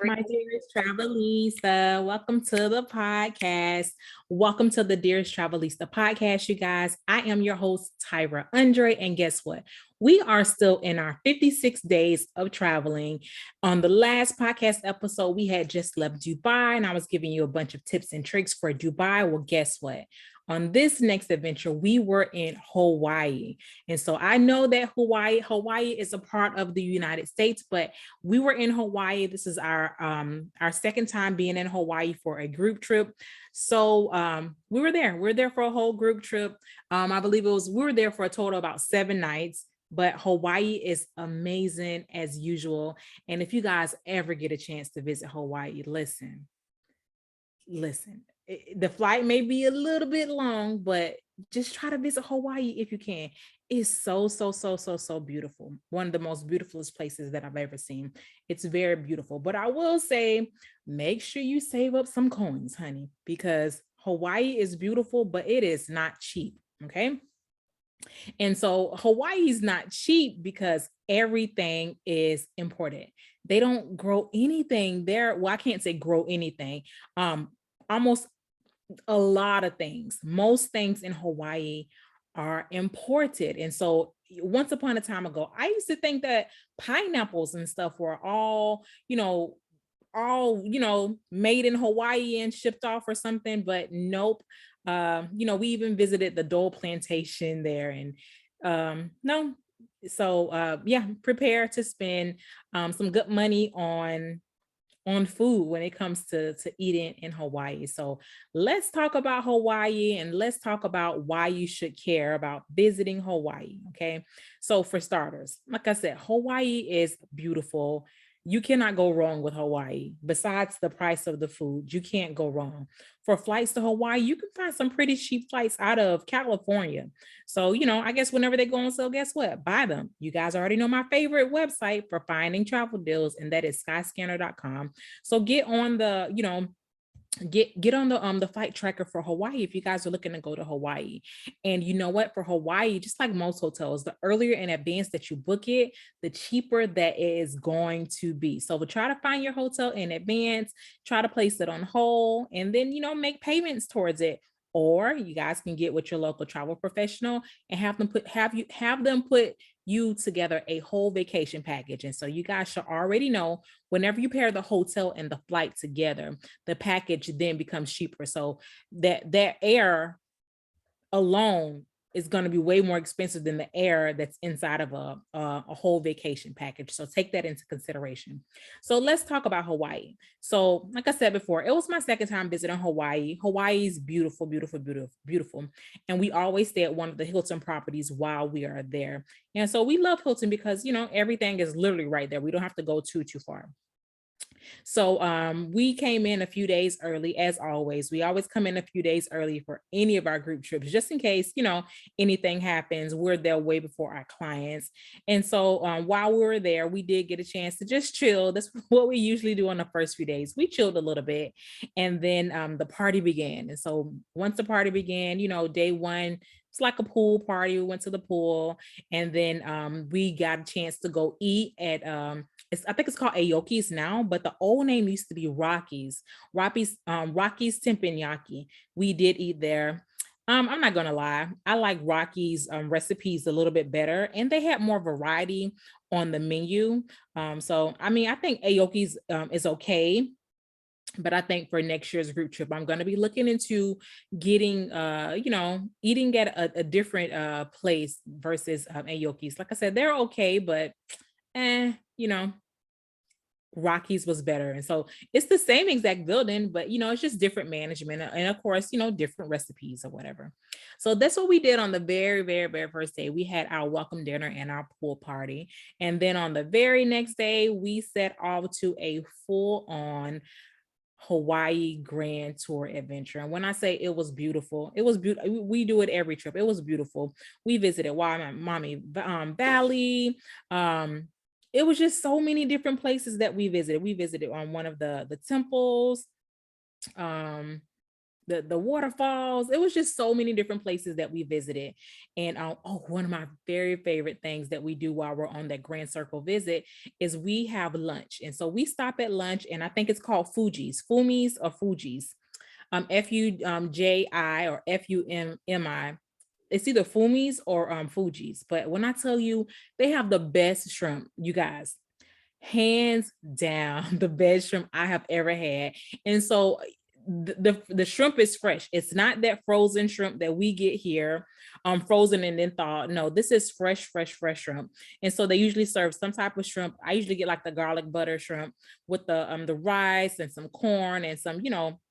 My dearest Travelista, welcome to the podcast. Welcome to the Dearest Travelista podcast, you guys. I am your host, Tyra Andre, and guess what? We are still in our 56 days of traveling. On the last podcast episode, we had just left Dubai, and I was giving you a bunch of tips and tricks for Dubai. Well, guess what? On this next adventure, we were in Hawaii. And so I know that Hawaii is a part of the United States, but we were in Hawaii. This is our second time being in Hawaii for a group trip. So we were there. We are there for a whole group trip. I believe we were there for a total of about 7 nights. But Hawaii is amazing as usual. And if you guys ever get a chance to visit Hawaii, listen. The flight may be a little bit long, but just try to visit Hawaii if you can. It's so beautiful. One of the most beautifulest places that I've ever seen. It's very beautiful. But I will say, make sure you save up some coins, honey, because Hawaii is beautiful, but it is not cheap. Okay. And so Hawaii is not cheap because everything is imported. They don't grow anything there. Well, I can't say grow anything. Almost a lot of things. Most things in Hawaii are imported. And so once upon a time ago, I used to think that pineapples and stuff were all made in Hawaii and shipped off or something, but nope. We even visited the Dole plantation there, and no. So prepare to spend some good money on food when it comes to eating in Hawaii. So let's talk about Hawaii, and let's talk about why you should care about visiting Hawaii. Okay. So for starters, like I said, Hawaii is beautiful. You cannot go wrong with Hawaii. Besides the price of the food, you can't go wrong. For flights to Hawaii, you can find some pretty cheap flights out of California. So, I guess whenever they go on sale, guess what? Buy them. You guys already know my favorite website for finding travel deals, and that is skyscanner.com. So get on get on the flight tracker for Hawaii if you guys are looking to go to Hawaii. And you know what, for Hawaii, just like most hotels, the earlier in advance that you book it, the cheaper that it is going to be. So we'll try to find your hotel in advance, try to place it on hold, and then make payments towards it. Or you guys can get with your local travel professional and have them put you together a whole vacation package. And so you guys should already know, whenever you pair the hotel and the flight together, the package then becomes cheaper. So that air alone is going to be way more expensive than the air that's inside of a whole vacation package. So take that into consideration. So let's talk about Hawaii. So like I said before, it was my second time visiting Hawaii. Hawaii is beautiful, beautiful, beautiful, beautiful. And we always stay at one of the Hilton properties while we are there. And so we love Hilton because, everything is literally right there. We don't have to go too far. So we came in a few days early, as always. We always come in a few days early for any of our group trips, just in case, anything happens. We're there way before our clients. And so while we were there, we did get a chance to just chill. That's what we usually do on the first few days. We chilled a little bit, and then the party began. And so once the party began, day one, it's like a pool party. We went to the pool, and then we got a chance to go eat at I think it's called Aoki's now, but the old name used to be Rocky's Teppanyaki. We did eat there. I'm not gonna lie, I like Rocky's recipes a little bit better, and they had more variety on the menu. So I mean, I think Aoki's is okay. But I think for next year's group trip, I'm going to be looking into getting, eating at a different place versus Aoki's. Like I said, they're okay, but Rocky's was better. And so it's the same exact building, but it's just different management, and of course, different recipes or whatever. So that's what we did on the very, very, very first day. We had our welcome dinner and our pool party. And then on the very next day, we set off to a full-on Hawaii Grand Tour adventure. And when I say it was beautiful, it was beautiful. We do it every trip. It was beautiful. We visited Waimami Valley. It was just so many different places that we visited. We visited on one of the temples. the waterfalls. It was just so many different places that we visited. And one of my very favorite things that we do while we're on that Grand Circle visit is we have lunch. And so we stop at lunch, and I think it's called Fumi's or Fuji's. Fuji or Fummi. It's either Fumi's or Fuji's. But when I tell you, they have the best shrimp, you guys, hands down, the best shrimp I have ever had. And so the shrimp is fresh. It's not that frozen shrimp that we get here, frozen and then thawed. No, this is fresh shrimp. And so they usually serve some type of shrimp. I usually get like the garlic butter shrimp with the rice and some corn and some,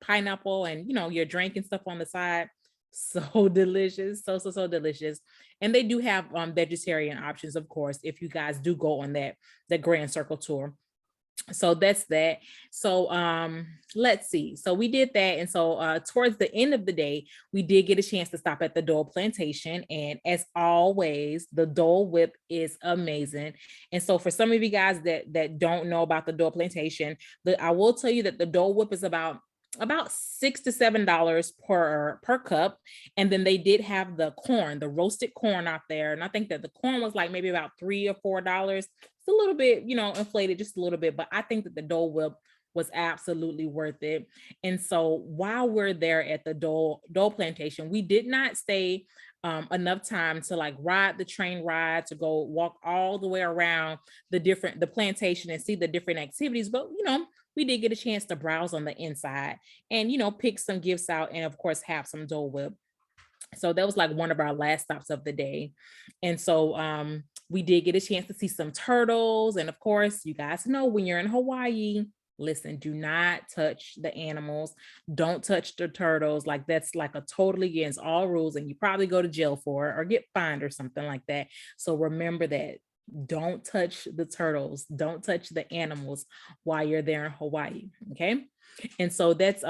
pineapple and your drink and stuff on the side. So delicious, so delicious. And they do have vegetarian options, of course, if you guys do go on the Grand Circle tour. So that's that. So let's see. So we did that. And so towards the end of the day, we did get a chance to stop at the Dole Plantation. And as always, the Dole Whip is amazing. And so for some of you guys that don't know about the Dole Plantation, I will tell you that the Dole Whip is about $6 to $7 per cup. And then they did have the roasted corn out there. And I think that the corn was like maybe about $3 or $4. It's a little bit, inflated just a little bit, but I think that the Dole Whip was absolutely worth it. And so while we're there at the Dole Plantation, we did not stay enough time to like ride the train ride, to go walk all the way around the plantation and see the different activities. But, we did get a chance to browse on the inside and, pick some gifts out and of course have some Dole Whip. So that was like one of our last stops of the day. And so we did get a chance to see some turtles. And of course, you guys know when you're in Hawaii, listen, do not touch the animals. Don't touch the turtles. Like that's like a totally against all rules. And you probably go to jail for it or get fined or something like that. So remember that. Don't touch the turtles. Don't touch the animals while you're there in Hawaii. Okay. And so that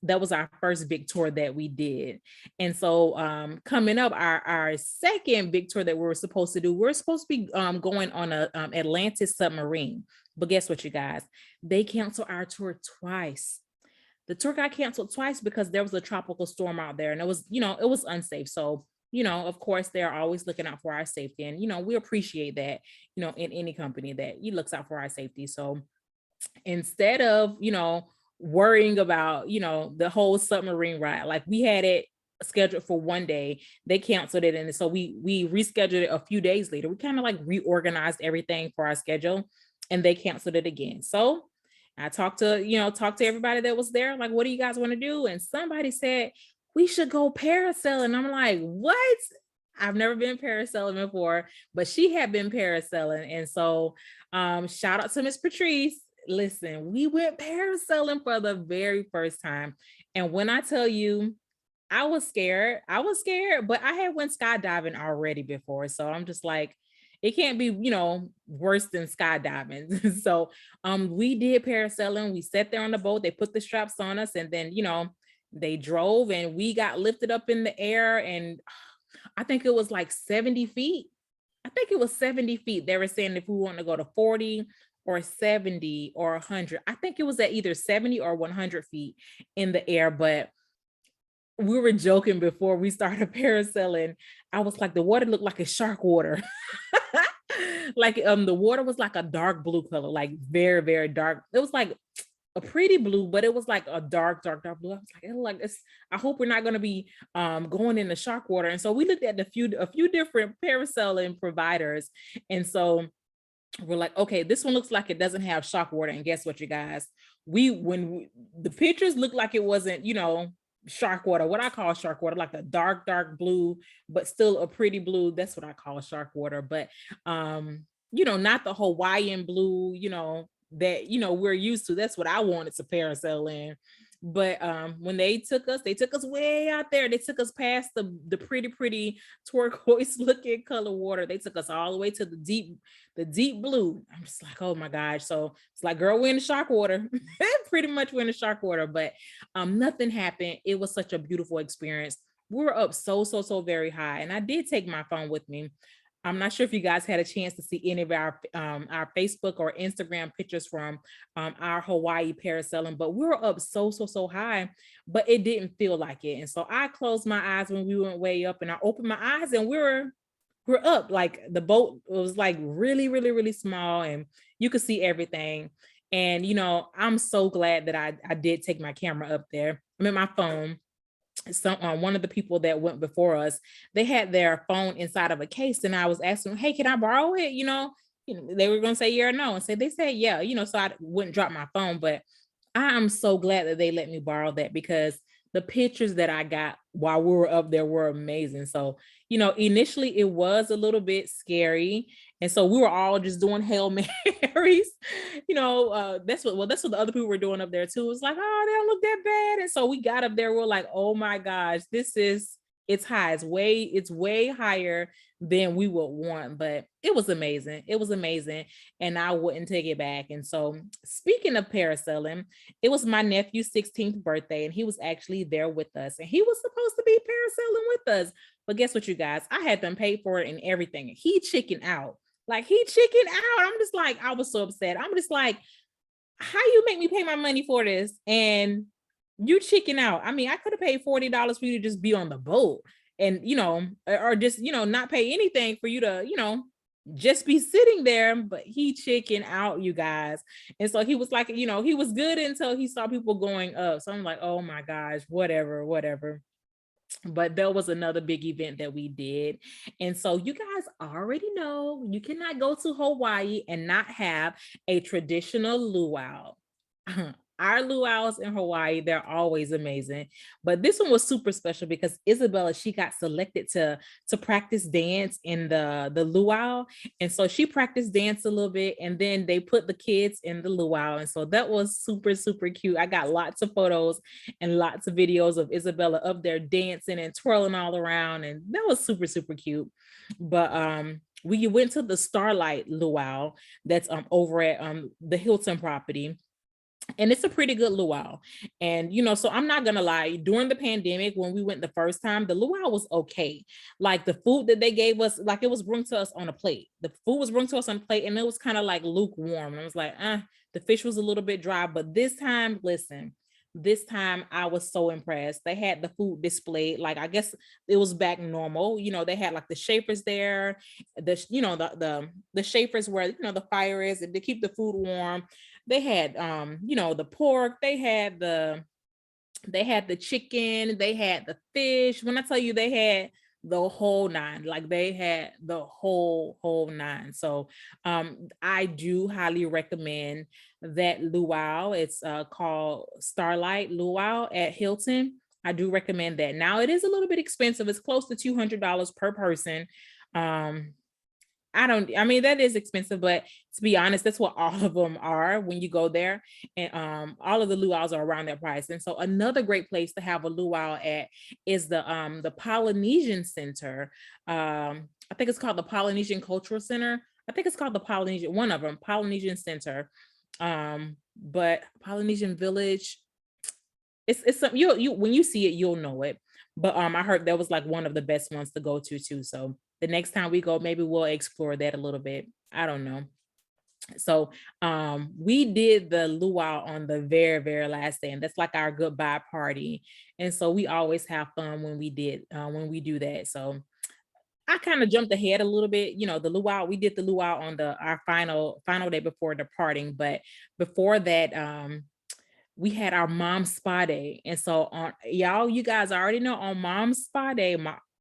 was our first big tour that we did. And so coming up, our second big tour that we were supposed to do, we're supposed to be going on a Atlantis submarine. But guess what, you guys? They canceled our tour twice. The tour got canceled twice because there was a tropical storm out there and it was unsafe. So of course, they're always looking out for our safety. And, we appreciate that, in any company that looks out for our safety. So instead of, worrying about, the whole submarine ride, like we had it scheduled for one day, they canceled it. And so we rescheduled it a few days later. We kind of like reorganized everything for our schedule and they canceled it again. So I talked to everybody that was there. Like, what do you guys want to do? And somebody said, we should go parasailing. I'm like, what? I've never been parasailing before, but she had been parasailing. And so shout out to Miss Patrice. Listen, we went parasailing for the very first time. And when I tell you, I was scared, but I had went skydiving already before. So I'm just like, it can't be, worse than skydiving. So we did parasailing. We sat there on the boat. They put the straps on us and then, they drove and we got lifted up in the air. And I think it was like 70 feet. I think it was 70 feet. They were saying if we want to go to 40 or 70 or 100, I think it was at either 70 or 100 feet in the air. But we were joking before we started parasailing. I was like, the water looked like a shark water. Like the water was like a dark blue color, like very, very dark. It was like a pretty blue, but it was like a dark blue. I was like, I hope we're not going to be going in the shark water. And so we looked at a few different parasailing providers. And so we're like, okay, this one looks like it doesn't have shark water. And guess what, you guys? The pictures looked like it wasn't, shark water, what I call shark water, like a dark blue, but still a pretty blue. That's what I call shark water. But not the Hawaiian blue, that we're used to. That's what I wanted to parasail in. But when they took us way out there. They took us past the pretty turquoise looking color water. They took us all the way to the deep blue. I'm just like, oh my gosh. So it's like, girl, we're in the shark water. Pretty much we're in the shark water, but nothing happened. It was such a beautiful experience. We were up so very high. And I did take my phone with me. I'm not sure if you guys had a chance to see any of our Facebook or Instagram pictures from our Hawaii parasailing, but we were up so high, but it didn't feel like it. And so I closed my eyes when we went way up, and I opened my eyes, and we're up. Like the boat was like really small, and you could see everything. And I'm so glad that I did take my camera up there. I mean, my phone. One of the people that went before us, they had their phone inside of a case, and I was asking them, hey, can I borrow it? They were gonna say yeah or no, and they said yeah, so I wouldn't drop my phone. But I am so glad that they let me borrow that, because the pictures that I got while we were up there were amazing. So, initially it was a little bit scary. And so we were all just doing Hail Marys. That's what the other people were doing up there too. It was like, oh, they don't look that bad. And so we got up there, we're like, oh my gosh, it's high. It's way higher than we would want, but it was amazing. It was amazing. And I wouldn't take it back. And so speaking of parasailing, it was my nephew's 16th birthday, and he was actually there with us, and he was supposed to be parasailing with us. But guess what, you guys? I had them paid for it and everything. He chickened out. Like, he chickened out. I'm just like, I was so upset. I'm just like, how you make me pay my money for this and you chicken out? I mean, I could have paid $40 for you to just be on the boat, and or just not pay anything for you to just be sitting there. But he chicken out, you guys. And so he was like, he was good until he saw people going up. So I'm like, oh my gosh, whatever. But there was another big event that we did. And so you guys already know you cannot go to Hawaii and not have a traditional luau. Our luau's in Hawaii, they're always amazing. But this one was super special because Isabella, she got selected to practice dance in the luau. And so she practiced dance a little bit, and then they put the kids in the luau. And so that was super cute. I got lots of photos and lots of videos of Isabella up there dancing and twirling all around. And that was super cute. But we went to the Starlight Luau that's over at the Hilton property. And it's a pretty good luau. And so I'm not gonna lie, during the pandemic, when we went the first time, the luau was okay. Like, the food that they gave us, like, it was brought to us on a plate. The food was brought to us on a plate, and it was kind of like lukewarm. And I was like, the fish was a little bit dry. But this time, listen, this time I was so impressed. They had the food displayed, like, I guess it was back normal. They had like the shapers there, the shapers where the fire is, and to keep the food warm. They had the pork, they had the chicken, they had the fish. When I tell you, they had the whole nine. Like, they had the whole nine. So I do highly recommend that luau. It's called Starlight Luau at Hilton. I do recommend that. Now, it is a little bit expensive. It's close to $200 per person. I mean, that is expensive, but to be honest, that's what all of them are when you go there. And all of the luau's are around that price. And so another great place to have a luau at is the Polynesian Center. I think it's called the Polynesian Cultural Center. I think it's called the Polynesian, one of them, Polynesian Center. But Polynesian Village, it's something you when you see it, you'll know it. But I heard that was like one of the best ones to go to too. So the next time we go, maybe we'll explore that a little bit. I don't know. So we did the luau on the very last day, and that's like our goodbye party. And so we always have fun when we do that. So I kind of jumped ahead a little bit. The luau, we did the luau on our final day before departing. But before that, we had our mom spa day. And so you guys already know, on mom's spa day,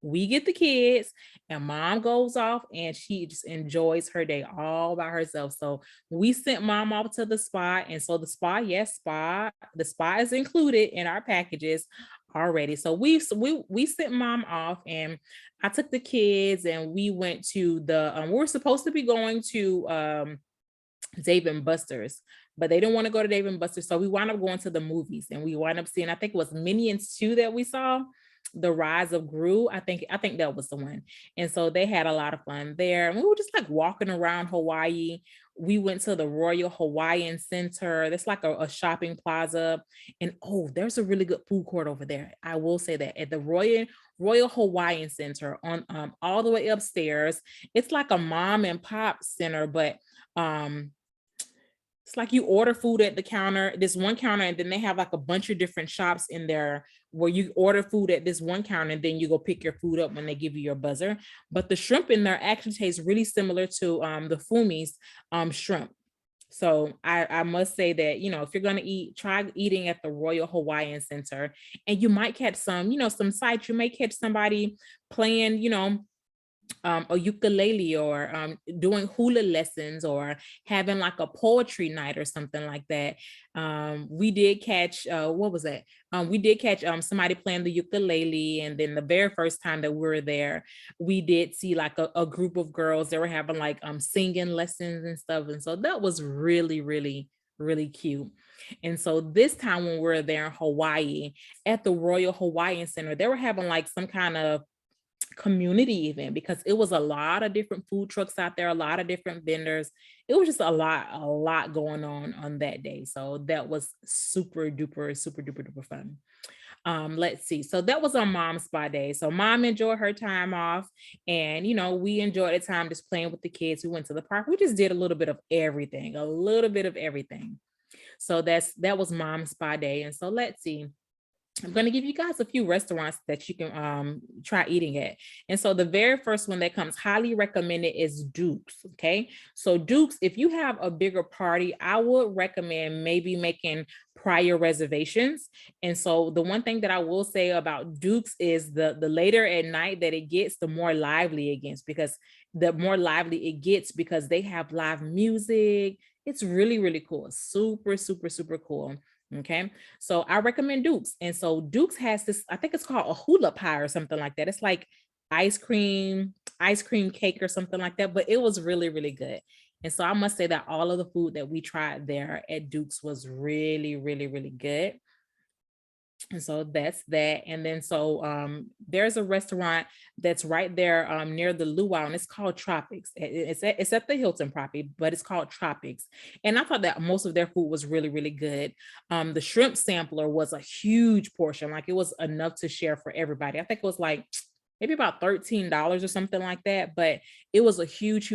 we get the kids, and mom goes off and she just enjoys her day all by herself. So we sent mom off to the spa. And so the spa is included in our packages already. So we sent mom off, and I took the kids, and we went to we were supposed to be going to Dave and Buster's, but they didn't want to go to Dave and Buster's. So we wound up going to the movies, and we wound up seeing, I think it was Minions 2 that we saw. the Rise of Gru. I think that was the one. And so they had a lot of fun there. And we were just like walking around Hawaii. We went to the Royal Hawaiian Center. That's like a shopping plaza. And oh, there's a really good food court over there. I will say that at the Royal Hawaiian Center on all the way upstairs. It's like a mom and pop center, but it's like you order food at the counter, this one counter, and then they have like a bunch of different shops in there where you order food at this one counter and then you go pick your food up when they give you your buzzer. But the shrimp in there actually tastes really similar to the Fumi's shrimp. So I must say that, if you're going to eat, try eating at the Royal Hawaiian Center, and you might catch some sights. You may catch somebody playing, a ukulele, or doing hula lessons, or having like a poetry night or something like that. We did catch, what was that? We did catch somebody playing the ukulele. And then the very first time that we were there, we did see like a group of girls that were having like singing lessons and stuff. And so that was really, really, really cute. And so this time when we were there in Hawaii at the Royal Hawaiian Center, they were having like some kind of community event, because it was a lot of different food trucks out there, a lot of different vendors. It was just a lot going on that day. So that was super duper fun. Let's see. So that was our Mom Spa Day. So mom enjoyed her time off, and we enjoyed the time just playing with the kids. We went to the park. We just did a little bit of everything, So that was Mom Spa Day. And so let's see. I'm going to give you guys a few restaurants that you can try eating at. And so the very first one that comes highly recommended is Duke's. Okay. So Duke's, if you have a bigger party, I would recommend maybe making prior reservations. And so the one thing that I will say about Duke's is the later at night that it gets, the more lively it gets, because they have live music. It's really, really cool. Super cool. Okay, so I recommend Duke's. And so Duke's has this, I think it's called a hula pie or something like that. It's like ice cream cake or something like that, but it was really, really good. And so I must say that all of the food that we tried there at Duke's was really, really, really good. And so that's that. And then so there's a restaurant that's right there near the luau, and it's called Tropics. It's at the Hilton property, but it's called Tropics. And I thought that most of their food was really, really good. The shrimp sampler was a huge portion, like it was enough to share for everybody. I think it was like maybe about $13 or something like that, but it was a huge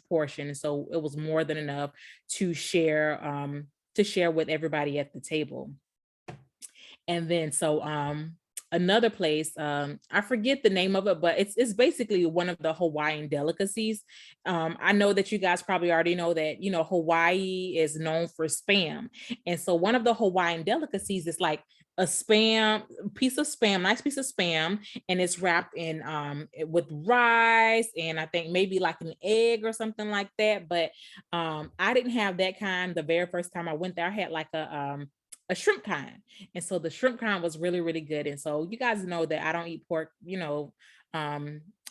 portion. And so it was more than enough to share with everybody at the table. And then so another place, I forget the name of it, but it's basically one of the Hawaiian delicacies. I know that you guys probably already know that, Hawaii is known for spam. And so one of the Hawaiian delicacies is like a piece of spam, nice piece of spam, and it's wrapped in with rice, and I think maybe like an egg or something like that. But I didn't have that kind the very first time I went there. I had like a shrimp kind. And so the shrimp kind was really, really good. And so you guys know that I don't eat pork,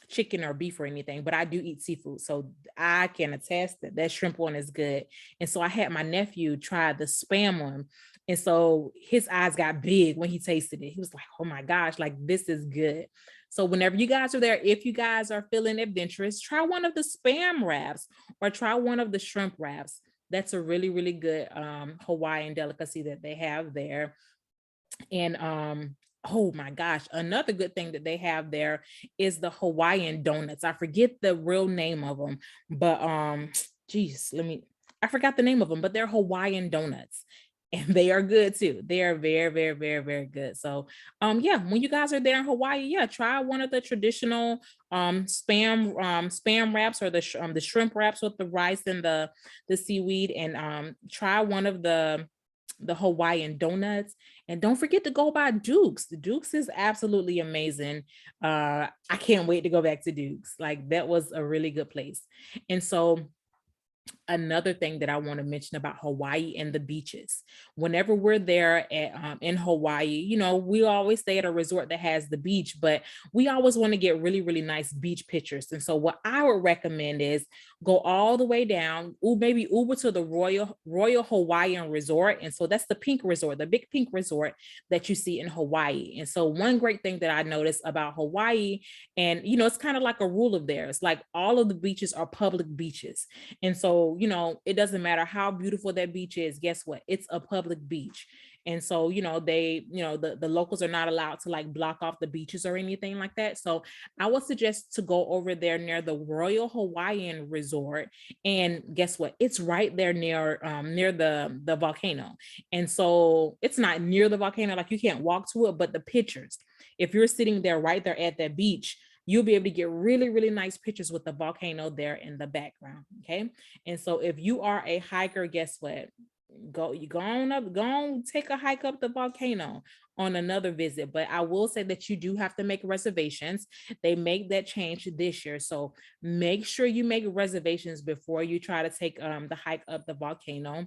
chicken or beef or anything, but I do eat seafood. So I can attest that shrimp one is good. And so I had my nephew try the spam one. And so his eyes got big when he tasted it. He was like, oh my gosh, like this is good. So whenever you guys are there, if you guys are feeling adventurous, try one of the spam wraps or try one of the shrimp wraps. That's a really, really good Hawaiian delicacy that they have there. And oh my gosh, another good thing that they have there is the Hawaiian donuts. I forget the real name of them, but I forgot the name of them, but they're Hawaiian donuts. And they are good too. They are very good. So yeah, when you guys are there in Hawaii, yeah, try one of the traditional spam wraps, or the shrimp wraps with the rice and the seaweed, and try one of the Hawaiian donuts. And don't forget to go by Duke's. The Duke's is absolutely amazing. I can't wait to go back to Duke's. Like that was a really good place. And so another thing that I want to mention about Hawaii and the beaches. Whenever we're there in Hawaii, you know, we always stay at a resort that has the beach, but we always want to get really, really nice beach pictures. And so what I would recommend is go all the way down, maybe Uber to the Royal Hawaiian Resort. And so that's the pink resort, the big pink resort that you see in Hawaii. And so one great thing that I noticed about Hawaii, and you know, it's kind of like a rule of theirs, like all of the beaches are public beaches. And so, you know, it doesn't matter how beautiful that beach is, guess what? It's a public beach. And so, you know, the locals are not allowed to like block off the beaches or anything like that. So I would suggest to go over there near the Royal Hawaiian Resort. And guess what? It's right there near the volcano. And so it's not near the volcano, like you can't walk to it, but the pictures, if you're sitting there right there at that beach, you'll be able to get really, really nice pictures with the volcano there in the background. Okay. And so if you are a hiker, guess what? Go on, take a hike up the volcano on another visit. But I will say that you do have to make reservations. They make that change this year. So make sure you make reservations before you try to take the hike up the volcano.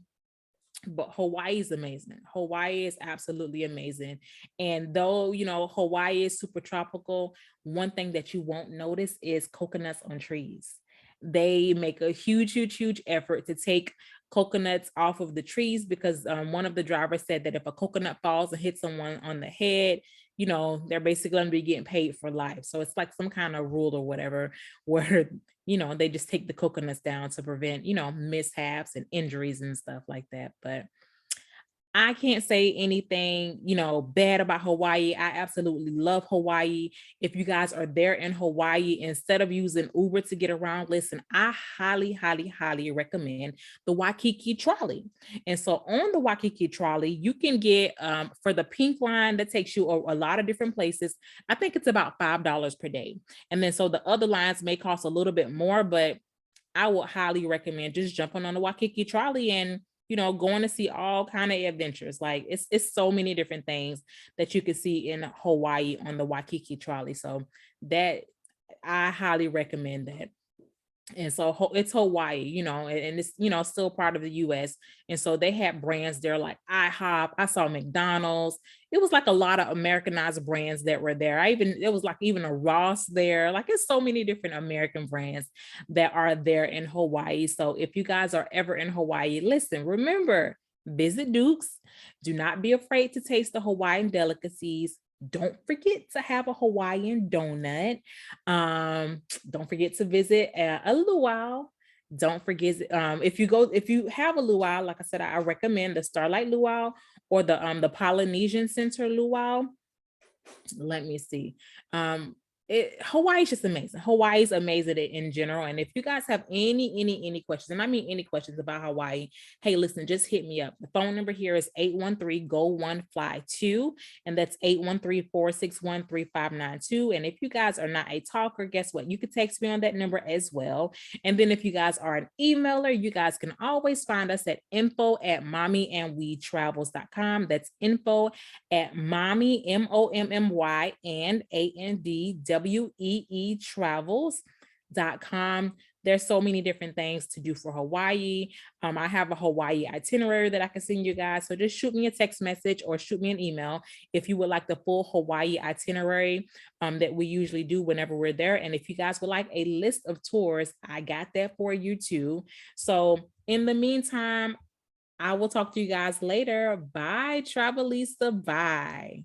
But Hawaii is amazing. Hawaii is absolutely amazing. And though, you know, Hawaii is super tropical, one thing that you won't notice is coconuts on trees. They make a huge, huge, huge effort to take coconuts off of the trees because one of the drivers said that if a coconut falls and hits someone on the head, you know, they're basically going to be getting paid for life. So it's like some kind of rule or whatever, where, you know, they just take the coconuts down to prevent, you know, mishaps and injuries and stuff like that. But I can't say anything, you know, bad about Hawaii. I absolutely love Hawaii. If you guys are there in Hawaii, instead of using Uber to get around, listen, I highly, highly, highly recommend the Waikiki trolley. And so on the Waikiki trolley, you can get for the pink line that takes you a lot of different places. I think it's about $5 per day. And then so the other lines may cost a little bit more, but I would highly recommend just jumping on the Waikiki trolley and, you know, going to see all kind of adventures. Like it's so many different things that you can see in Hawaii on the Waikiki trolley. So that I highly recommend that. And so it's Hawaii, you know, and it's, you know, still part of the US. And so they had brands there like IHOP. I saw McDonald's. It was like a lot of Americanized brands that were there. It was like even a Ross there. Like it's so many different American brands that are there in Hawaii. So if you guys are ever in Hawaii, listen, remember, visit Duke's. Do not be afraid to taste the Hawaiian delicacies. Don't forget to have a Hawaiian donut. Don't forget to visit a luau. Don't forget if you have a luau, like I said, I recommend the Starlight Luau or the Polynesian Center luau. Let me see. Hawaii is just amazing. Hawaii is amazing in general. And if you guys have any questions, and I mean any questions about Hawaii, hey, listen, just hit me up. The phone number here is 813-GO-1-FLY-2, and that's 813-461-3592. And if you guys are not a talker, guess what? You can text me on that number as well. And then if you guys are an emailer, you guys can always find us at info@mommyandweetravels.com. That's info@mommy, MOMMY and ANDWEE travels.com. There's so many different things to do for Hawaii. I have a Hawaii itinerary that I can send you guys. So just shoot me a text message or shoot me an email if you would like the full Hawaii itinerary that we usually do whenever we're there. And if you guys would like a list of tours, I got that for you too. So in the meantime, I will talk to you guys later. Bye, Travelista. Bye.